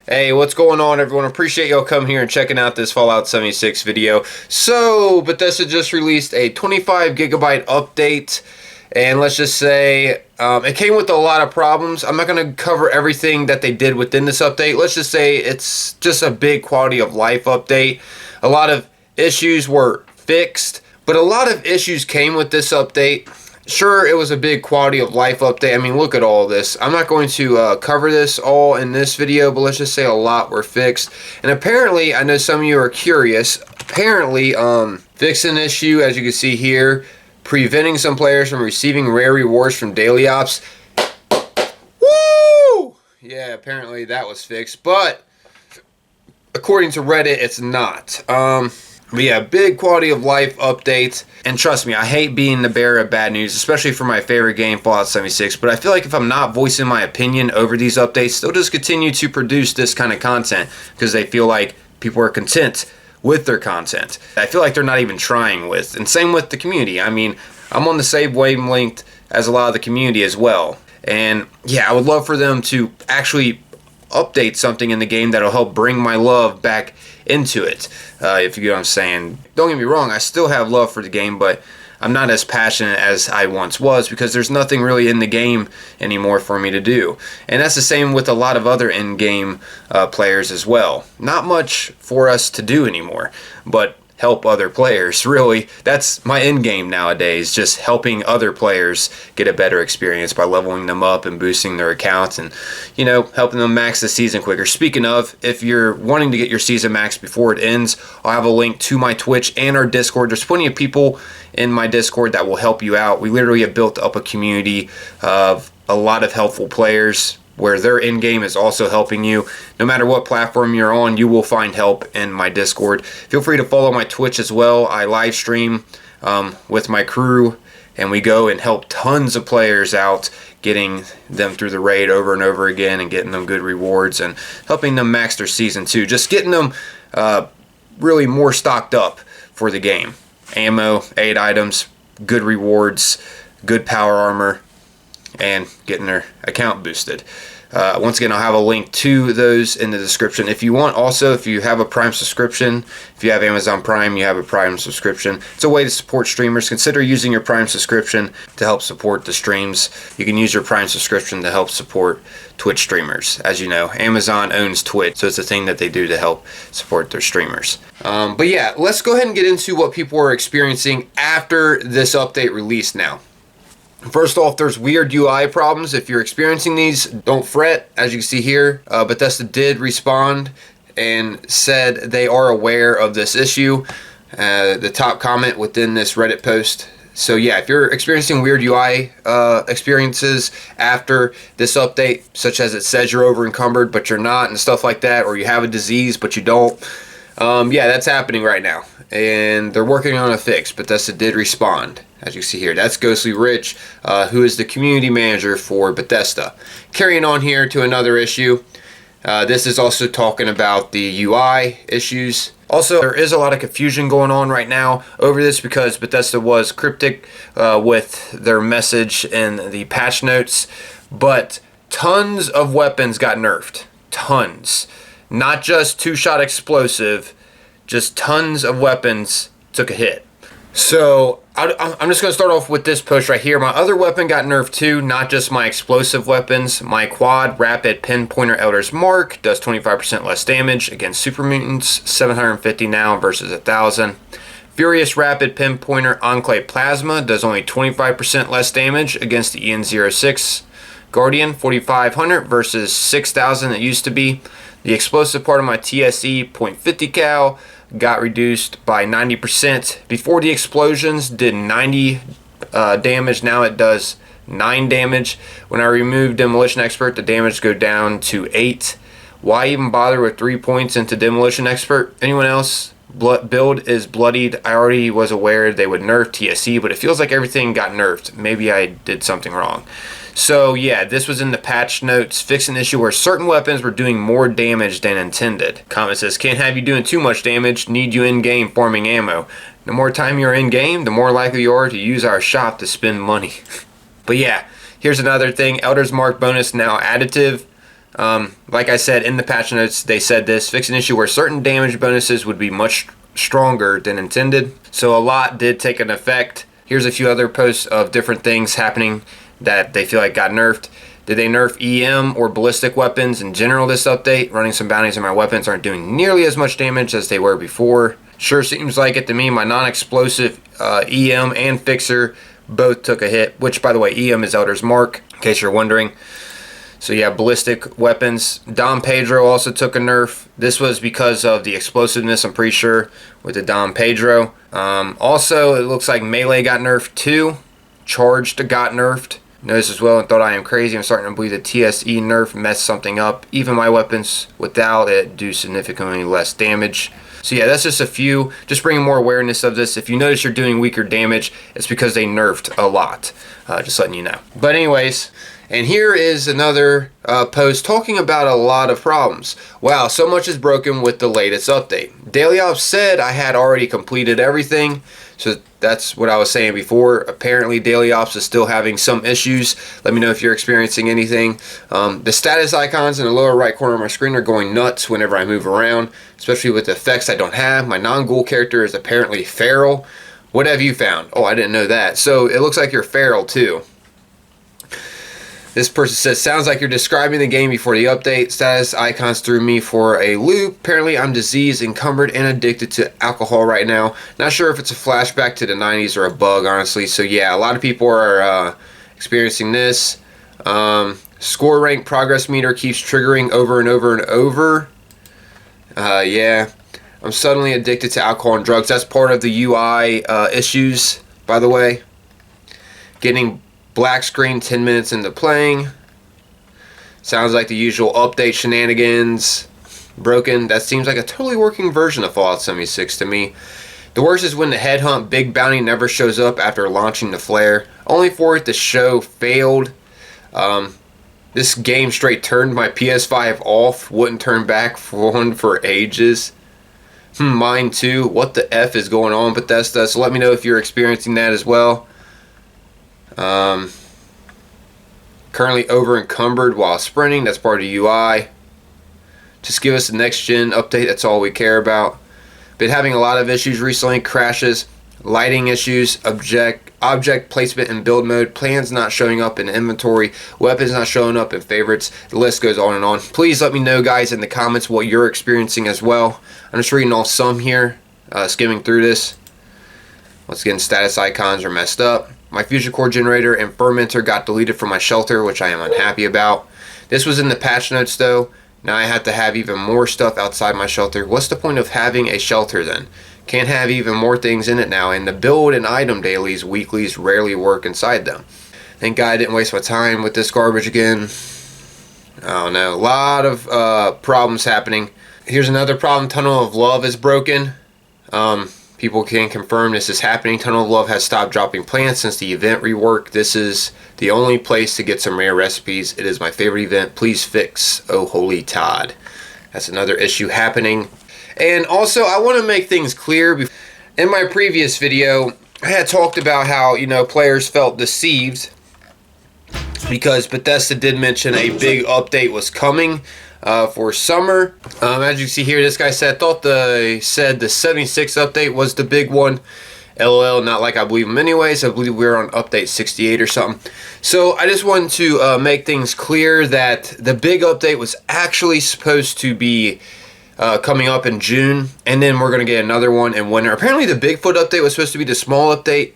Hey, what's going on, everyone? Appreciate y'all coming here and checking out this Fallout 76 video. So, Bethesda just released a 25 gigabyte update, and let's just say it came with a lot of problems. I'm not going to cover everything that they did within this update. Let's just say it's just a big quality of life update. A lot of issues were fixed, but a lot of issues came with this update. Sure, it was a big quality of life update. I mean, look at all this. I'm not going to cover this all in this video, but let's just say a lot were fixed. And apparently, I know some of you are curious, apparently, fixed an issue, as you can see here, preventing some players from receiving rare rewards from daily ops. Woo! Yeah, apparently that was fixed, but according to Reddit, it's not. But yeah, big quality of life updates. And trust me, I hate being the bearer of bad news, especially for my favorite game, Fallout 76. But I feel like if I'm not voicing my opinion over these updates, they'll just continue to produce this kind of content because they feel like people are content with their content. I feel like they're not even trying with. And same with the community. I mean, I'm on the same wavelength as a lot of the community as well. And yeah, I would love for them to actually update something in the game that'll help bring my love back into it, if you get what I'm saying. Don't get me wrong, I still have love for the game, but I'm not as passionate as I once was because there's nothing really in the game anymore for me to do. And that's the same with a lot of other in-game players as well. Not much for us to do anymore, but help other players. Really, that's my end game nowadays, just helping other players get a better experience by leveling them up and boosting their accounts and, you know, helping them max the season quicker. Speaking of, if you're wanting to get your season max before it ends, I'll have a link to my Twitch and our Discord. There's plenty of people in my Discord that will help you out. We literally have built up a community of a lot of helpful players where their end game is also helping you. No matter what platform you're on, you will find help in my Discord. Feel free to follow my Twitch as well. I live stream with my crew, and we go and help tons of players out, getting them through the raid over and over again and getting them good rewards and helping them max their season too. Just getting them really more stocked up for the game. Ammo, aid items, good rewards, good power armor, and getting their account boosted. Once again, I'll have a link to those in the description. If you want, also, if you have a Prime subscription, if you have Amazon Prime, you have a Prime subscription, it's a way to support streamers. Consider using your Prime subscription to help support the streams. You can use your Prime subscription to help support Twitch streamers. As you know, Amazon owns Twitch, so it's a thing that they do to help support their streamers. But yeah, let's go ahead and get into what people are experiencing after this update release now. First off, there's weird UI problems. If you're experiencing these, don't fret. As you can see here, Bethesda did respond and said they are aware of this issue. The top comment within this Reddit post. So yeah, if you're experiencing weird UI experiences after this update, such as it says you're over encumbered but you're not and stuff like that, or you have a disease but you don't, yeah, that's happening right now. And they're working on a fix. Bethesda did respond. As you see here, that's Ghostly Rich, who is the community manager for Bethesda. Carrying on here to another issue. This is also talking about the UI issues. Also, there is a lot of confusion going on right now over this because Bethesda was cryptic with their message in the patch notes, but tons of weapons got nerfed. Tons. Not just two-shot explosive, just tons of weapons took a hit. So I'm just going to start off with this post right here. My other weapon got nerfed too, not just my explosive weapons. My quad rapid pinpointer Elder's Mark does 25% less damage against super mutants, 750 now versus 1,000. Furious rapid pinpointer Enclave Plasma does only 25% less damage against the EN06 Guardian, 4,500 versus 6,000 it used to be. The explosive part of my TSE .50 cal got reduced by 90%. Before the explosions did 90 damage, now it does 9 damage. When I remove Demolition Expert, the damage go down to 8. Why even bother with 3 points into Demolition Expert? Anyone else? Build is bloodied. I already was aware they would nerf TSE, but it feels like everything got nerfed. Maybe I did something wrong. So yeah, this was in the patch notes. Fix an issue where certain weapons were doing more damage than intended. Comment says, can't have you doing too much damage. Need you in-game farming ammo. The more time you're in-game, the more likely you are to use our shop to spend money. But yeah, here's another thing. Elder's Mark bonus now additive. Like I said in the patch notes, they said this: fix an issue where certain damage bonuses would be much stronger than intended. So a lot did take an effect. Here's a few other posts of different things happening that they feel like got nerfed. Did they nerf EM or ballistic weapons in general this update? Running some bounties and my weapons aren't doing nearly as much damage as they were before. Sure seems like it to me. My non-explosive EM and fixer both took a hit, which, by the way, EM is Elder's Mark, in case you're wondering. So yeah, ballistic weapons. Dom Pedro also took a nerf. This was because of the explosiveness, I'm pretty sure, with the Dom Pedro. Also, it looks like melee got nerfed too. Charged got nerfed. Noticed as well and thought I am crazy. I'm starting to believe the TSE nerf messed something up. Even my weapons without it do significantly less damage. So yeah, that's just a few, just bringing more awareness of this. If you notice you're doing weaker damage, it's because they nerfed a lot. Just letting you know. But anyways, and here is another post talking about a lot of problems. Wow, so much is broken with the latest update. Daily Ops said I had already completed everything. So that's what I was saying before. Apparently Daily Ops is still having some issues. Let me know if you're experiencing anything. The status icons in the lower right corner of my screen are going nuts whenever I move around, especially with the effects I don't have. My non-ghoul character is apparently feral. What have you found? Oh, I didn't know that. So it looks like you're feral too. This person says, sounds like you're describing the game before the update. Status icons threw me for a loop. Apparently I'm diseased, encumbered, and addicted to alcohol right now. Not sure if it's a flashback to the 90s or a bug, honestly. So yeah, a lot of people are experiencing this. Score rank progress meter keeps triggering over and over and over. Yeah, I'm suddenly addicted to alcohol and drugs. That's part of the UI issues, by the way. Getting black screen 10 minutes into playing. Sounds like the usual update shenanigans. Broken. That seems like a totally working version of Fallout 76 to me. The worst is when the headhunt big bounty never shows up after launching the flare, only for it to show failed. This game straight turned my PS5 off. Wouldn't turn back on for ages. Mine too. What the F is going on, Bethesda? So let me know if you're experiencing that as well. Currently over encumbered while sprinting. That's part of UI. Just give us the next gen update. That's all we care about. Been having a lot of issues recently. Crashes, lighting issues, object placement in build mode, plans not showing up in inventory, weapons not showing up in favorites. The list goes on and on. Please let me know, guys, in the comments what you're experiencing as well. I'm just reading off some here, skimming through this. Once again, status icons are messed up. My fusion core generator and fermenter got deleted from my shelter, which I am unhappy about. This was in the patch notes though. Now I have to have even more stuff outside my shelter. What's the point of having a shelter then? Can't have even more things in it now, and the build and item dailies, weeklies rarely work inside them. Thank God I didn't waste my time with this garbage again. I don't know. A lot of problems happening. Here's another problem. Tunnel of Love is broken. People can confirm this is happening. Tunnel of Love has stopped dropping plants since the event rework. This is the only place to get some rare recipes. It is my favorite event. Please fix, oh holy Todd. That's another issue happening. And also, I want to make things clear. In my previous video, I had talked about how, players felt deceived because Bethesda did mention a big update was coming for summer. As you can see here, this guy thought they said the 76 update was the big one. LOL, not like I believe him anyways. I believe we're on update 68 or something. So I just wanted to make things clear that the big update was actually supposed to be coming up in June, and then we're going to get another one in winter. Apparently the Bigfoot update was supposed to be the small update.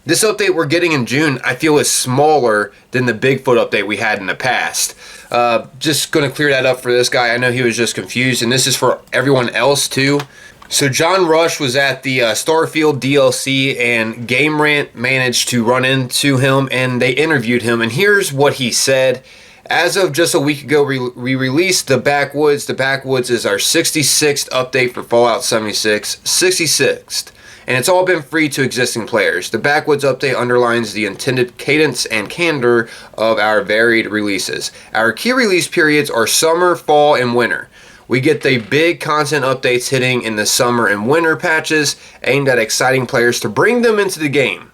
This update we're getting in June, I feel, is smaller than the Bigfoot update we had in the past. Just going to clear that up for this guy. I know he was just confused, and this is for everyone else too. So John Rush was at the Starfield DLC, and Game Rant managed to run into him, and they interviewed him, and here's what he said. As of just a week ago, we released The Backwoods. The Backwoods is our 66th update for Fallout 76. 66th. And it's all been free to existing players. The Backwoods update underlines the intended cadence and candor of our varied releases. Our key release periods are summer, fall, and winter. We get the big content updates hitting in the summer and winter patches, aimed at exciting players to bring them into the game.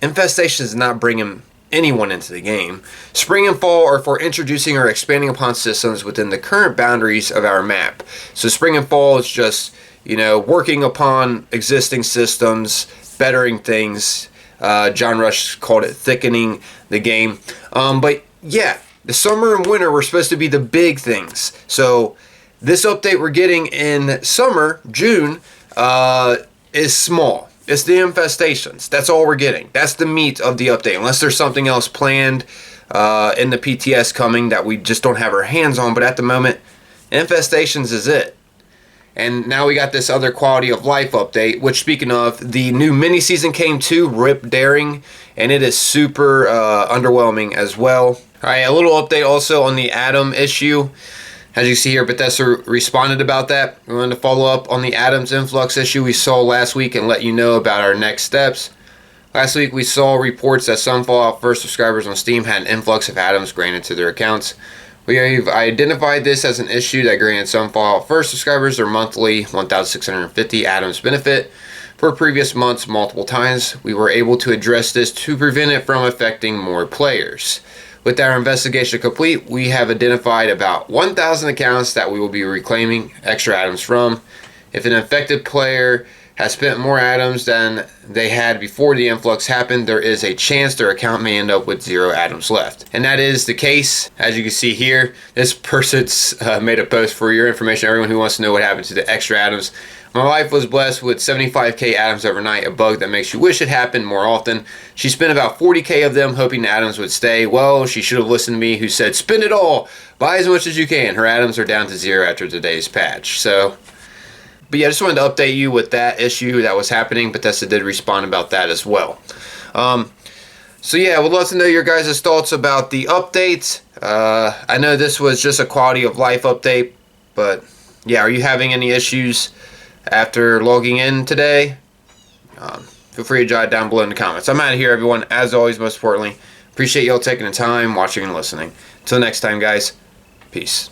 Infestation is not bringing anyone into the game. Spring and fall are for introducing or expanding upon systems within the current boundaries of our map. So spring and fall is just, working upon existing systems, bettering things. John Rush called it thickening the game. But yeah, the summer and winter were supposed to be the big things. So this update we're getting in summer, June, is small. It's the infestations. That's all we're getting. That's the meat of the update. Unless there's something else planned in the PTS coming that we just don't have our hands on. But at the moment, infestations is it. And now we got this other quality of life update, which, speaking of, the new mini season came too, Rip Daring, and it is super underwhelming as well. Alright, a little update also on the Adam issue. As you see here, Bethesda responded about that. We wanted to follow up on the Adams influx issue we saw last week and let you know about our next steps. Last week we saw reports that some Fallout First subscribers on Steam had an influx of Adams granted to their accounts. We have identified this as an issue that granted some Fallout First subscribers their monthly 1,650 Adams benefit for previous months multiple times. We were able to address this to prevent it from affecting more players. With our investigation complete, we have identified about 1,000 accounts that we will be reclaiming extra Adams from. If an infected player has spent more Adams than they had before the influx happened, there is a chance their account may end up with 0 Adams left. And that is the case. As you can see here, this person's made a post for your information, everyone who wants to know what happened to the extra Adams. My wife was blessed with 75k Adams overnight, a bug that makes you wish it happened more often. She spent about 40k of them hoping the Adams would stay. Well, she should have listened to me who said, spend it all, buy as much as you can. Her Adams are down to 0 after today's patch. But yeah, I just wanted to update you with that issue that was happening. Bethesda did respond about that as well. So yeah, I would love to know your guys' thoughts about the update. I know this was just a quality of life update, but yeah, are you having any issues after logging in today? Feel free to jot it down below in the comments. I'm out of here, everyone. As always, most importantly, appreciate y'all taking the time, watching and listening. Until next time, guys, peace.